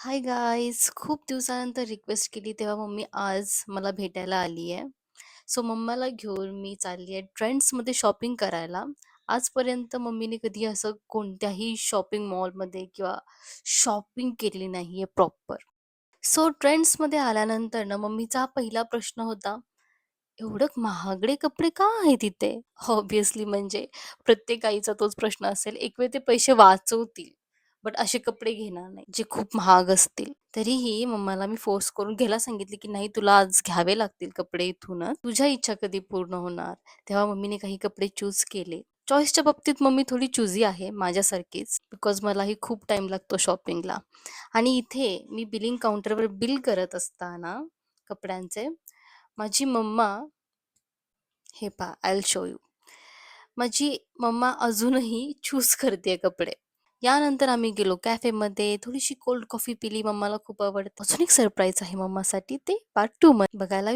Hi guys, खूप दिवसानंतर request केली तेव्हा मम्मी आज मला भेटायला आली आहे. सो मम्माला घेऊन मी चालली आहे ट्रेंड्समध्ये शॉपिंग करायला. आजपर्यंत मम्मीने कधी असं कोणत्याही शॉपिंग मॉलमध्ये किंवा शॉपिंग केली नाही आहे प्रॉपर. सो ट्रेंड्समध्ये आल्यानंतर ना मम्मीचा पहिला प्रश्न होता, एवढं महागडे कपडे का आहेत तिथे? ऑब्व्हियसली म्हणजे प्रत्येक आईचा तोच प्रश्न असेल. एक वेळ ते पैसे वाचवतील, बट असे कपडे घेणार नाही, जे खूप महाग असतील. तरीही मम्माला मी फोर्स करून घ्यायला सांगितले, की "नाही, तुला आज घ्यावे लागतील कपडे इथूनच. तुझ्या इच्छा कधी पूर्ण होणार?" तेव्हा मम्मीने काही कपडे चूज केले. चॉईसच्या बाबतीत मम्मी थोडी चुझी आहे, माझ्यासारखीच. बिकॉज मलाही खूप टाईम लागतो शॉपिंगला. आणि इथे मी बिलिंग काउंटरवर बिल करत असताना कपड्यांचे, माझी मम्मा हे पहा, आय विल शो यू. माझी मम्मा अजूनही चूज करते कपडे. यानंतर आम्ही गेलो कॅफेमध्ये, थोडीशी कोल्ड कॉफी पिली. मम्माला खूप आवडते. अजून एक सरप्राईज आहे मम्मासाठी, ते पार्ट 2 मध्ये बघायला